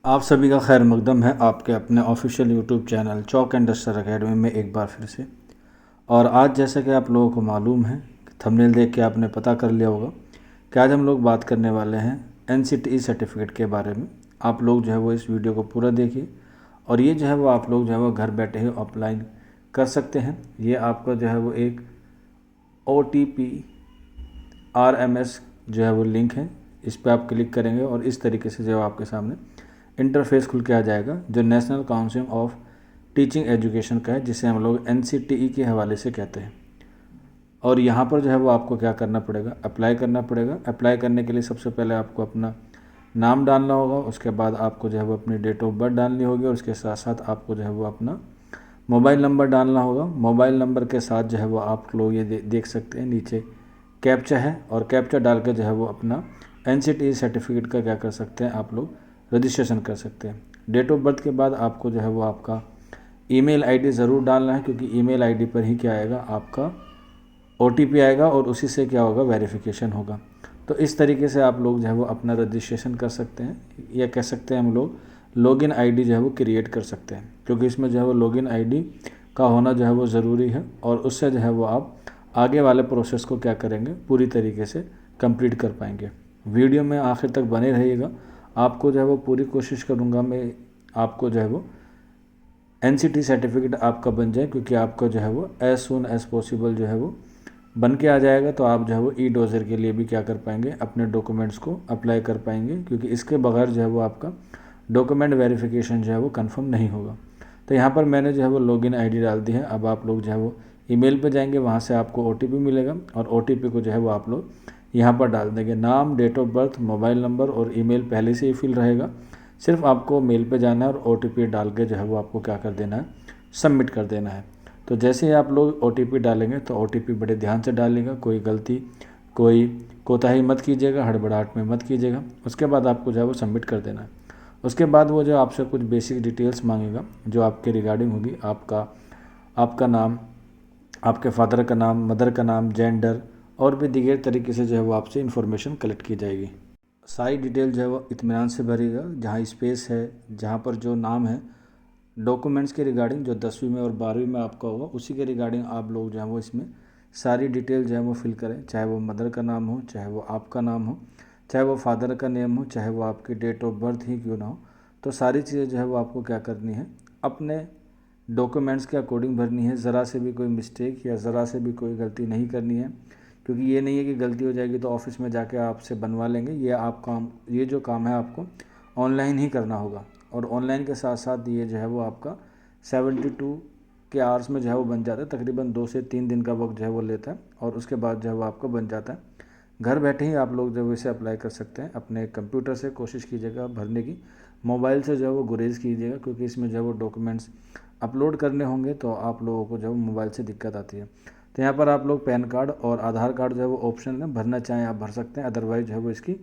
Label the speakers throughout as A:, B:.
A: आप सभी का खैर मकदम है आपके अपने official YouTube channel chalk and duster academy में एक बार फिर से। और आज जैसा कि आप लोगों को मालूम है, थंबनेल देख के आपने पता कर लिया होगा कि आज हम लोग बात करने वाले हैं NCTE सर्टिफिकेट के बारे में। आप लोग जो है वो इस वीडियो को पूरा देखिए और ये जो है वो आप लोग जो है वो घर बैठे ही अप्लाई कर सकते हैं। ये आपका जो है वो एक OTP RMS जो है वो लिंक है, इस पर आप क्लिक करेंगे और इस तरीके से जो है आपके सामने इंटरफेस खुल के आ जाएगा जो national council of teaching education का है, जिसे हम लोग NCTE के हवाले से कहते हैं। और यहाँ पर जो है वो आपको क्या करना पड़ेगा, अप्लाई करना पड़ेगा। अप्लाई करने के लिए सबसे पहले आपको अपना नाम डालना होगा, उसके बाद आपको जो है वो अपनी डेट ऑफ बर्थ डालनी होगी और उसके साथ साथ आपको जो है वो अपना मोबाइल नंबर डालना होगा। मोबाइल नंबर के साथ जो है वो आप लोग ये देख सकते हैं नीचे कैप्चा है, और कैप्चा डाल के जो है वो अपना NCTE सर्टिफिकेट का क्या कर सकते हैं, आप लोग रजिस्ट्रेशन कर सकते हैं। डेट ऑफ बर्थ के बाद आपको जो है वो आपका ईमेल आईडी ज़रूर डालना है, क्योंकि ईमेल आईडी पर ही क्या आएगा, आपका OTP आएगा और उसी से क्या होगा, वेरिफिकेशन होगा। तो इस तरीके से आप लोग जो है वो अपना रजिस्ट्रेशन कर सकते हैं, या कह सकते हैं हम लोग लॉगिन आईडी जो है वो क्रिएट कर सकते हैं, क्योंकि इसमें जो है वो लॉगिन आईडी का होना जो है वो ज़रूरी है। और उससे जो है वो आप आगे वाले प्रोसेस को क्या करेंगे, पूरी तरीके से कंप्लीट कर पाएंगे। वीडियो में आखिर तक बने रहिएगा, आपको जो है वो पूरी कोशिश करूँगा मैं आपको जो है वो NCTE सर्टिफिकेट आपका बन जाए, क्योंकि आपका जो है वो एज़ सून एज़ पॉसिबल जो है वो बन के आ जाएगा। तो आप जो है वो ई-डोज़र के लिए भी क्या कर पाएंगे, अपने डॉक्यूमेंट्स को अप्लाई कर पाएंगे, क्योंकि इसके बगैर जो है वो आपका डॉक्यूमेंट वेरिफिकेशन जो है वो कंफर्म नहीं होगा। तो यहाँ पर मैंने जो है वो लॉगिन आईडी डाल दी है। अब आप लोग जो है वो ईमेल पे जाएंगे, वहाँ से आपको OTP मिलेगा और OTP को जो है वो आप लोग यहाँ पर डाल देंगे। नाम, date of birth, mobile number और ईमेल पहले से ही फिल रहेगा, सिर्फ आपको मेल पे जाना है और OTP डाल के जो है वो आपको क्या कर देना है, सबमिट कर देना है। तो जैसे ही आप लोग OTP डालेंगे तो OTP बड़े ध्यान से डालेंगे, कोई गलती कोई कोताही मत कीजिएगा, हड़बड़ाहट में मत कीजिएगा। उसके बाद आपको जो है वो सबमिट कर देना है। उसके बाद वो जो आपसे कुछ बेसिक डिटेल्स मांगेगा जो आपके रिगार्डिंग होगी, आपका नाम, आपके फादर का नाम, मदर का नाम, जेंडर और भी दीगर तरीके से जो है वो आपसे इन्फॉर्मेशन कलेक्ट की जाएगी। सारी डिटेल जो है वो इत्मीनान से भरिएगा, जहाँ स्पेस है, जहाँ पर जो नाम है डॉक्यूमेंट्स के रिगार्डिंग जो 10वीं में और 12वीं में आपका होगा उसी के रिगार्डिंग आप लोग जो है वो इसमें सारी डिटेल जो है वो फिल करें, चाहे वो मदर का नाम हो, चाहे वो आपका नाम हो, चाहे वो फादर का नेम हो, चाहे वो आपकी डेट ऑफ बर्थ ही क्यों ना हो। तो सारी चीज़ें जो है वो आपको क्या करनी है, अपने डॉक्यूमेंट्स के अकॉर्डिंग भरनी है। ज़रा से भी कोई मिस्टेक या ज़रा से भी कोई गलती नहीं करनी है, क्योंकि ये नहीं है कि गलती हो जाएगी तो ऑफिस में जाके आपसे बनवा लेंगे। ये जो काम है आपको ऑनलाइन ही करना होगा, और ऑनलाइन के साथ साथ ये जो है वो आपका 72 के आवर्स में जो है वो बन जाता है। तकरीबन 2 से 3 दिन का वक्त जो है वो लेता है और उसके बाद जो है वो आपका बन जाता है। घर बैठे ही आप लोग जो है इसे अप्लाई कर सकते हैं। अपने कंप्यूटर से कोशिश कीजिएगा भरने की, मोबाइल से जो है वो गुरेज कीजिएगा, क्योंकि इसमें जो है वो डॉक्यूमेंट्स अपलोड करने होंगे तो आप लोगों को जो है मोबाइल से दिक्कत आती है। तो यहाँ पर आप लोग पैन कार्ड और आधार कार्ड जो है वो ऑप्शन है, भरना चाहें आप भर सकते हैं, अदरवाइज जो है वो इसकी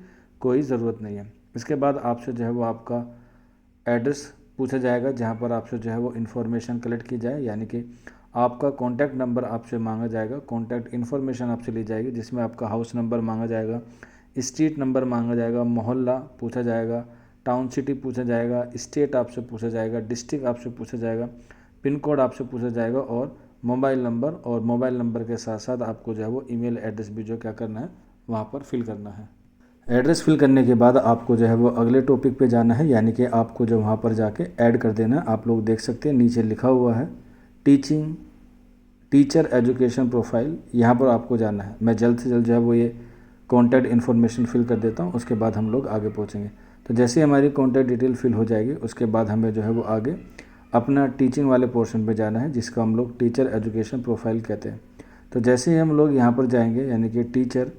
A: कोई ज़रूरत नहीं है। इसके बाद आपसे जो है वो आपका एड्रेस पूछा जाएगा, जहाँ पर आपसे जो है वो इन्फॉर्मेशन कलेक्ट की जाए, यानी कि आपका कॉन्टैक्ट नंबर आपसे मांगा जाएगा, कॉन्टैक्ट इन्फॉर्मेशन आपसे ली जाएगी, जिसमें आपका हाउस नंबर मांगा जाएगा, स्ट्रीट नंबर मांगा जाएगा, मोहल्ला पूछा जाएगा, टाउन सिटी पूछा जाएगा, स्टेट आपसे पूछा जाएगा, डिस्ट्रिक्ट आपसे पूछा जाएगा, पिन कोड आपसे पूछा जाएगा और मोबाइल नंबर। और मोबाइल नंबर के साथ साथ आपको जो है वो ईमेल एड्रेस भी जो क्या करना है, वहाँ पर फिल करना है। एड्रेस फिल करने के बाद आपको जो है वो अगले टॉपिक पे जाना है, यानी कि आपको जो वहाँ पर जाके ऐड कर देना है। आप लोग देख सकते हैं नीचे लिखा हुआ है टीचर एजुकेशन प्रोफाइल, यहाँ पर आपको जाना है। मैं जल्द से जल्द जो है वो ये कॉन्टैक्ट इन्फॉर्मेशन फिल कर देता हूँ, उसके बाद हम लोग आगे पहुँचेंगे। तो जैसे ही हमारी कॉन्टैक्ट डिटेल फिल हो जाएगी उसके बाद हमें जो है वो आगे अपना टीचिंग वाले पोर्शन पे जाना है, जिसका हम लोग टीचर एजुकेशन प्रोफाइल कहते हैं। तो जैसे ही हम लोग यहाँ पर जाएंगे, यानी कि टीचर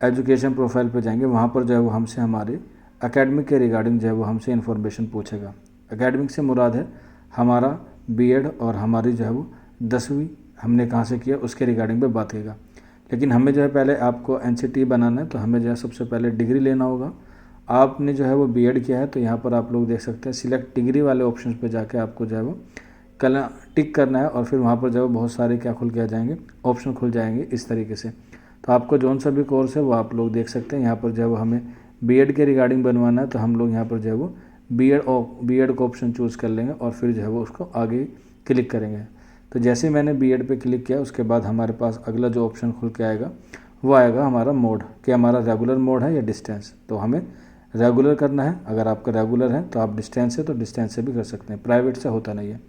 A: एजुकेशन प्रोफाइल पे जाएंगे, वहाँ पर जो है वो हमसे हमारे एकेडमिक के रिगार्डिंग जो है वो हमसे इन्फॉर्मेशन पूछेगा। एकेडमिक से मुराद है हमारा B.Ed और हमारी जो है वो 10वीं हमने कहाँ से किया उसके रिगार्डिंग पे बात करेगा। लेकिन हमें जो है पहले आपको NCTE बनाना है, तो हमें जो है सबसे पहले डिग्री लेना होगा। आपने जो है वो B.Ed किया है तो यहाँ पर आप लोग देख सकते हैं सिलेक्ट डिग्री वाले ऑप्शन पे जाके आपको जो है वो कल टिक करना है, और फिर वहाँ पर जो है बहुत सारे क्या खुल के आ जाएंगे, ऑप्शन खुल जाएंगे इस तरीके से। तो आपको जौन सा भी कोर्स है वो आप लोग देख सकते हैं। यहाँ पर जो है वो हमें B.Ed के रिगार्डिंग बनवाना है, तो हम लोग यहाँ पर जो है वो बीएड को ऑप्शन चूज़ कर लेंगे और फिर जो है वो उसको आगे क्लिक करेंगे। तो जैसे मैंने बीएड पे क्लिक किया उसके बाद हमारे पास अगला जो ऑप्शन खुल के आएगा वो आएगा हमारा मोड, कि हमारा रेगुलर मोड है या डिस्टेंस। तो हमें रेगुलर करना है। अगर आपका रेगुलर है तो आप डिस्टेंस है तो डिस्टेंस से भी कर सकते हैं, प्राइवेट से होता नहीं है।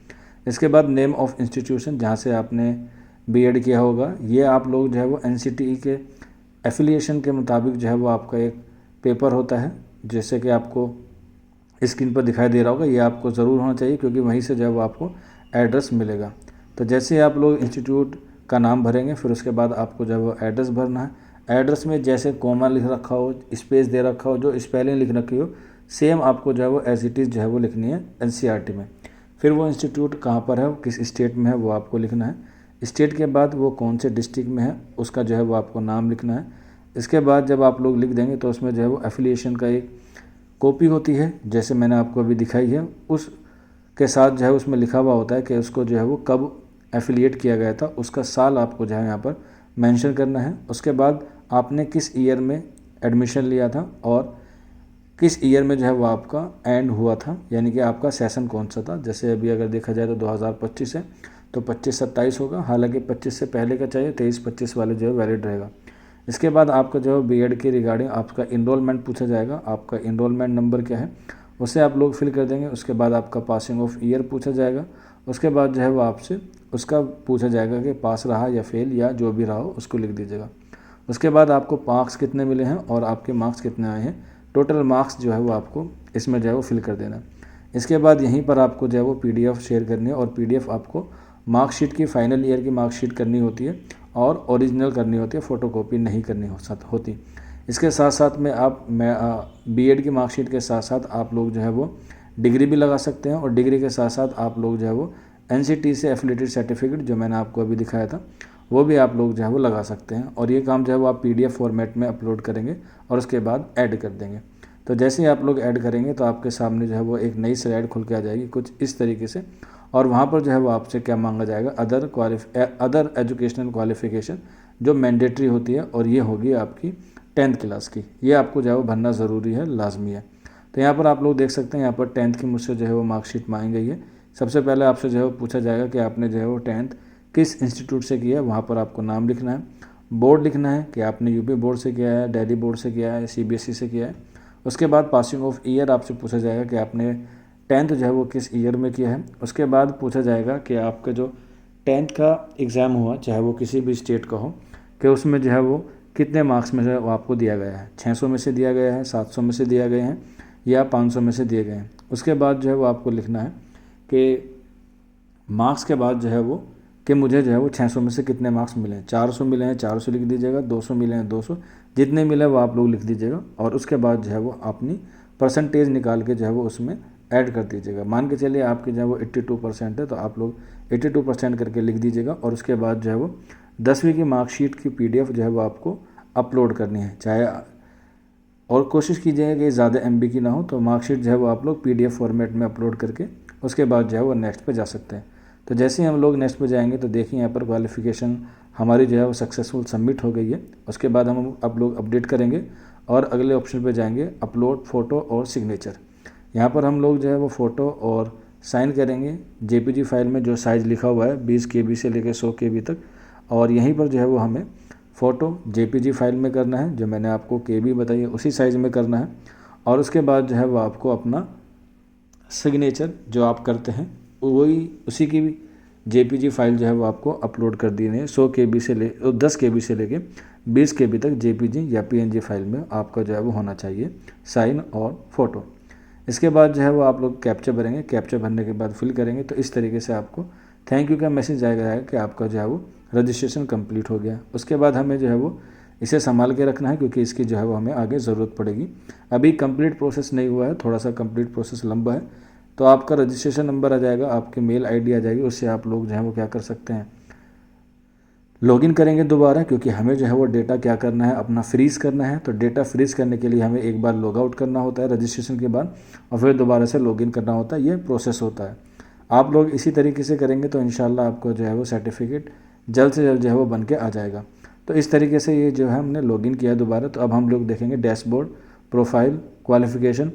A: इसके बाद नेम ऑफ़ इंस्टीट्यूशन, जहाँ से आपने बीएड किया होगा, ये आप लोग जो है वो एनसीटीई के एफिलिएशन के मुताबिक जो है वो आपका एक पेपर होता है, जैसे कि आपको स्क्रीन पर दिखाई दे रहा होगा। ये आपको ज़रूर होना चाहिए क्योंकि वहीं से जो है वो आपको एड्रेस मिलेगा। तो जैसे ही आप लोग इंस्टीट्यूट का नाम भरेंगे फिर उसके बाद आपको जो है वो एड्रेस भरना है। एड्रेस में जैसे कॉमा लिख रखा हो, स्पेस दे रखा हो, जो स्पेलिंग लिख रखी हो, सेम आपको जो है वो एज इट इज़ जो है वो लिखनी है एनसीईआरटी में। फिर वो इंस्टीट्यूट कहाँ पर है, किस स्टेट में है, वो आपको लिखना है। स्टेट के बाद वो कौन से डिस्ट्रिक्ट में है उसका जो है वो आपको नाम लिखना है। इसके बाद जब आप लोग लिख देंगे तो उसमें जो है वो एफिलिएशन का एक कॉपी होती है, जैसे मैंने आपको अभी दिखाई है, उस के साथ जो है उसमें लिखा हुआ होता है कि उसको जो है वो कब एफिलिएट किया गया था, उसका साल आपको जो है यहाँ पर मेंशन करना है। उसके बाद आपने किस ईयर में एडमिशन लिया था और किस ईयर में जो है वो आपका एंड हुआ था, यानी कि आपका सेशन कौन सा था। जैसे अभी अगर देखा जाए तो 2025 है तो 25-27 होगा, हालांकि 25 से पहले का चाहिए, 23-25 वाले जो है वैलिड रहेगा। इसके बाद आपका जो है बीएड के रिगार्डिंग आपका इनरोलमेंट पूछा जाएगा, आपका इनरोलमेंट नंबर क्या है उसे आप लोग फिल कर देंगे। उसके बाद आपका पासिंग ऑफ ईयर पूछा जाएगा। उसके बाद जो है वो आपसे उसका पूछा जाएगा कि पास रहा या फेल या जो भी रहा हो उसको लिख दीजिएगा। उसके बाद आपको मार्क्स कितने मिले हैं और आपके मार्क्स कितने आए हैं, टोटल मार्क्स जो है वो आपको इसमें जो है वो फिल कर देना। इसके बाद यहीं पर आपको जो है वो पीडीएफ शेयर करनी है और पीडीएफ आपको मार्कशीट की फाइनल ईयर की मार्कशीट करनी होती है और ओरिजिनल करनी होती है, फ़ोटोकॉपी नहीं करनी होती। इसके साथ साथ में आप बीएड की मार्कशीट के साथ साथ आप लोग जो है वो डिग्री भी लगा सकते हैं और डिग्री के साथ साथ आप लोग जो है वो एनसीटी से एफिलिएटेड सर्टिफिकेट जो मैंने आपको अभी दिखाया था वो भी आप लोग जो है वो लगा सकते हैं। और ये काम जो है वो आप पीडीएफ फॉर्मेट में अपलोड करेंगे और उसके बाद ऐड कर देंगे। तो जैसे ही आप लोग ऐड करेंगे तो आपके सामने जो है वो एक नई स्लाइड खुल के आ जाएगी कुछ इस तरीके से, और वहाँ पर जो है वो आपसे क्या मांगा जाएगा, अदर एजुकेशनल क्वालिफिकेशन जो मैंडेटरी होती है, और ये होगी आपकी 10th क्लास की। ये आपको जो है वो भरना ज़रूरी है, लाजमी है। तो यहाँ पर आप लोग देख सकते हैं यहाँ पर 10th की मुझसे जो है वो मार्कशीट मांगी गई है। सबसे पहले आपसे जो है वो पूछा जाएगा कि आपने जो है वो 10th किस इंस्टीट्यूट से किया है, वहाँ पर आपको नाम लिखना है, बोर्ड लिखना है कि आपने यूपी बोर्ड से किया है, दिल्ली बोर्ड से किया है, सीबीएसई से किया है। उसके बाद पासिंग ऑफ ईयर आपसे पूछा जाएगा कि आपने 10th जो है वो किस ईयर में किया है। उसके बाद पूछा जाएगा कि आपका जो 10th का एग्ज़ाम हुआ, चाहे वो किसी भी स्टेट का हो, कि उसमें जो है वो कितने मार्क्स में से वो आपको दिया गया है, 600 में से दिया गया है, 700 में से दिया गए हैं या 500 में से दिए गए हैं। उसके बाद जो है वो आपको लिखना है कि मार्क्स के बाद जो है वो कि मुझे जो है वो 600 में से कितने मार्क्स मिले हैं, 400 मिले हैं 400 लिख दीजिएगा, 200 मिले हैं 200, जितने मिले वो आप लोग लिख दीजिएगा। और उसके बाद जो है वो अपनी परसेंटेज निकाल के जो है वो उसमें ऐड कर दीजिएगा। मान के चलिए आपकी जो है वो 82% है तो आप लोग 82% करके लिख दीजिएगा। और उसके बाद जो है वो 10वीं की मार्कशीट की पीडीएफ जो है वो आपको अपलोड करनी है, चाहे और कोशिश कीजिएगा कि ज़्यादा एमबी की ना हो। तो मार्कशीट जो है वो आप लोग पीडीएफ फॉर्मेट में अपलोड करके उसके बाद जो है वो नेक्स्ट पे जा सकते हैं। तो जैसे ही हम लोग नेक्स्ट पे जाएंगे तो देखिए यहाँ पर क्वालिफ़िकेशन हमारी जो है वो सक्सेसफुल सबमिट हो गई है। उसके बाद हम आप लोग अपडेट करेंगे और अगले ऑप्शन पे जाएंगे अपलोड फ़ोटो और सिग्नेचर। यहाँ पर हम लोग जो है वो फ़ोटो और साइन करेंगे जेपीजी फाइल में जो साइज़ लिखा हुआ है 20 KB से लेकर 100 KB तक, और यहीं पर जो है वो हमें फ़ोटो जेपीजी फाइल में करना है, जो मैंने आपको KB बताई है उसी साइज़ में करना है। और उसके बाद जो है वो आपको अपना सिग्नेचर जो आप करते हैं वही उसी की जेपीजी फाइल जो है वो आपको अपलोड कर देनी है। 10 KB से लेके 20 KB तक जेपीजी या पीएनजी फाइल में आपका जो है वो होना चाहिए साइन और फ़ोटो। इसके बाद जो है वो आप लोग कैप्चा भरेंगे, कैप्चा भरने के बाद फिल करेंगे तो इस तरीके से आपको थैंक यू का मैसेज आएगा कि आपका जो है वो रजिस्ट्रेशन कंप्लीट हो गया। उसके बाद हमें जो है वो इसे संभाल के रखना है क्योंकि इसकी जो है वो हमें आगे ज़रूरत पड़ेगी। अभी कंप्लीट प्रोसेस नहीं हुआ है, थोड़ा सा कंप्लीट प्रोसेस लंबा है। तो आपका रजिस्ट्रेशन नंबर आ जाएगा, आपकी मेल आईडी आ जाएगी, उससे आप लोग जो है वो क्या कर सकते हैं, लॉगिन करेंगे दोबारा, क्योंकि हमें जो है वो डेटा क्या करना है, अपना फ्रीज़ करना है। तो डेटा फ्रीज़ करने के लिए हमें एक बार लॉग आउट करना होता है रजिस्ट्रेशन के बाद और फिर दोबारा से लॉगिन करना होता है, ये प्रोसेस होता है। आप लोग इसी तरीके से करेंगे तो इंशाल्लाह आपको जो है वो सर्टिफिकेट जल्द से जल्द जो है वो बन के आ जाएगा। तो इस तरीके से ये जो है हमने लॉगिन किया दोबारा। तो अब हम लोग देखेंगे dashboard, profile, qualification,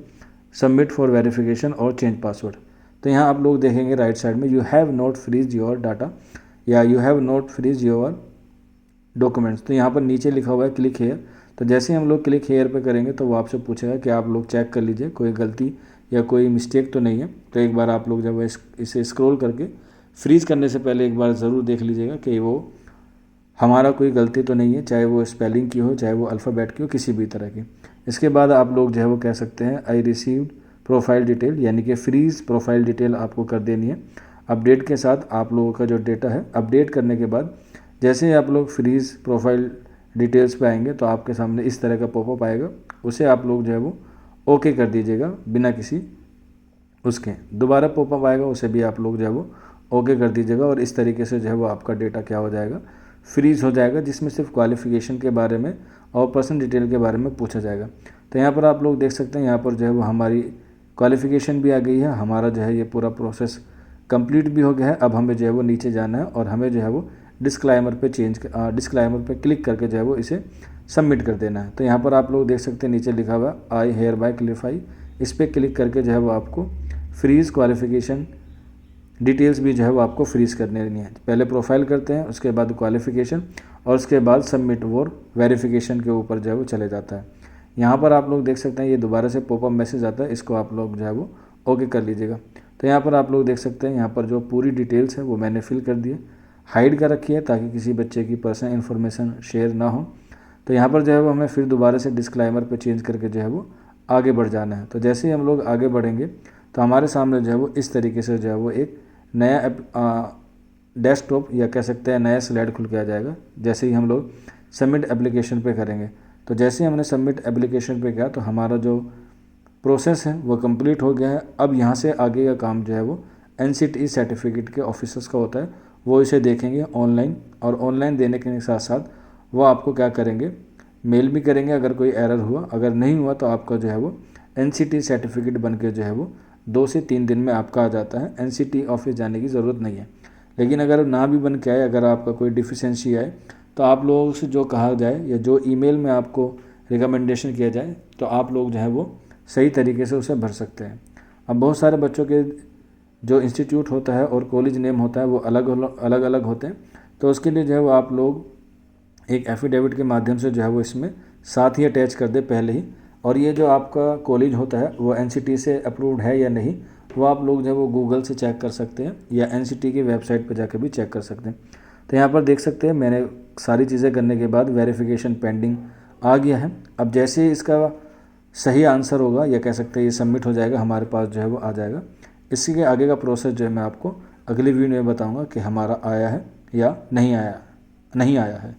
A: submit for verification और चेंज पासवर्ड। तो यहाँ आप लोग देखेंगे राइट साइड में you have not freeze your data या you have not freeze your documents. तो यहाँ पर नीचे लिखा हुआ है क्लिक हेयर। तो जैसे ही हम लोग क्लिक हेयर पे करेंगे तो वो आपसे पूछेगा कि आप लोग चेक कर लीजिए कोई गलती या कोई मिस्टेक तो नहीं है। तो एक बार आप लोग जब इसे स्क्रॉल करके फ्रीज़ करने से पहले एक बार ज़रूर देख लीजिएगा कि वो हमारा कोई गलती तो नहीं है, चाहे वो स्पेलिंग की हो, चाहे वो अल्फ़ाबेट की हो, किसी भी तरह की। इसके बाद आप लोग जो है वो कह सकते हैं आई रिसीव्ड प्रोफाइल डिटेल, यानी कि फ्रीज़ प्रोफाइल डिटेल आपको कर देनी है। अपडेट के साथ आप लोगों का जो डेटा है अपडेट करने के बाद जैसे ही आप लोग फ्रीज़ प्रोफाइल डिटेल्स पे आएंगे तो आपके सामने इस तरह का पॉपअप आएगा, उसे आप लोग जो है वो ओके कर दीजिएगा बिना किसी उसके। दोबारा पॉपअप आएगा, उसे भी आप लोग जो है वो ओके कर दीजिएगा और इस तरीके से जो है वो आपका डेटा क्या हो जाएगा, फ्रीज़ हो जाएगा, जिसमें सिर्फ क्वालिफ़िकेशन के बारे में और पर्सनल डिटेल के बारे में पूछा जाएगा। तो यहाँ पर आप लोग देख सकते हैं यहाँ पर जो है वो हमारी क्वालिफ़िकेशन भी आ गई है, हमारा जो है ये पूरा प्रोसेस कंप्लीट भी हो गया है। अब हमें जो है वो नीचे जाना है और हमें जो है वो डिस्क्लाइमर पे क्लिक करके जो है वो इसे सबमिट कर देना है। तो यहाँ पर आप लोग देख सकते हैं नीचे लिखा हुआ है आई हेयर बाय क्लिफाई, इस पर क्लिक करके जो है वो आपको फ्रीज़ क्वालिफ़िकेशन डिटेल्स भी जो है वो आपको फ्रीज़ करने है। पहले प्रोफाइल करते हैं, उसके बाद क्वालिफ़िकेशन और उसके बाद सबमिट और वेरिफिकेशन के ऊपर जो है वो चले जाता है। यहाँ पर आप लोग देख सकते हैं ये दोबारा से पॉपअप मैसेज आता है, इसको आप लोग जो है वो ओके कर लीजिएगा। तो यहाँ पर आप लोग देख सकते हैं यहाँ पर जो पूरी डिटेल्स है वो मैंने फिल कर दी है, हाइड कर रखी है ताकि किसी बच्चे की पर्सनल इन्फॉर्मेशन शेयर ना हो। तो यहाँ पर जो है वो हमें फिर दोबारा से डिस्क्लाइमर पे चेंज करके जो है वो आगे बढ़ जाना है। तो जैसे ही हम लोग आगे बढ़ेंगे तो हमारे सामने जो है वो इस तरीके से जो है वो एक नया डेस्कटॉप या कह सकते हैं नया स्लाइड खुल के आ जाएगा जैसे ही हम लोग सबमिट एप्लीकेशन पे करेंगे। तो जैसे ही हमने सबमिट एप्लीकेशन पे किया तो हमारा जो प्रोसेस है वो कंप्लीट हो गया है। अब यहाँ से आगे का काम जो है वो NCTE सर्टिफिकेट के ऑफिसर्स का होता है, वो इसे देखेंगे ऑनलाइन और ऑनलाइन देने के साथ साथ वो आपको क्या करेंगे, मेल भी करेंगे अगर कोई एरर हुआ, अगर नहीं हुआ तो आपका जो है वो NCTE सर्टिफिकेट बन के जो है वो 2 से 3 दिन में आपका आ जाता है। NCTE ऑफिस जाने की ज़रूरत नहीं है। लेकिन अगर ना भी बन के आए, अगर आपका कोई डिफिशेंसी आए तो आप लोगों से जो कहा जाए या जो ईमेल में आपको रिकमेंडेशन किया जाए तो आप लोग जो है वो सही तरीके से उसे भर सकते हैं। अब बहुत सारे बच्चों के जो इंस्टीट्यूट होता है और कॉलेज नेम होता है वो अलग अलग होते हैं, तो उसके लिए जो है वो आप लोग एक एफिडेविट के माध्यम से जो है वो इसमें साथ ही अटैच कर दे पहले ही। और ये जो आपका कॉलेज होता है वो NCTE से अप्रूव्ड है या नहीं, वो आप लोग जो है वो गूगल से चेक कर सकते हैं या NCTE की वेबसाइट पर जाकर भी चेक कर सकते हैं। तो यहाँ पर देख सकते हैं मैंने सारी चीज़ें करने के बाद वेरिफिकेशन पेंडिंग आ गया है। अब जैसे ही इसका सही आंसर होगा या कह सकते हैं ये सबमिट हो जाएगा, हमारे पास जो है वो आ जाएगा। इसी के आगे का प्रोसेस जो है मैं आपको अगली वीडियो में बताऊँगा कि हमारा आया है या नहीं आया है।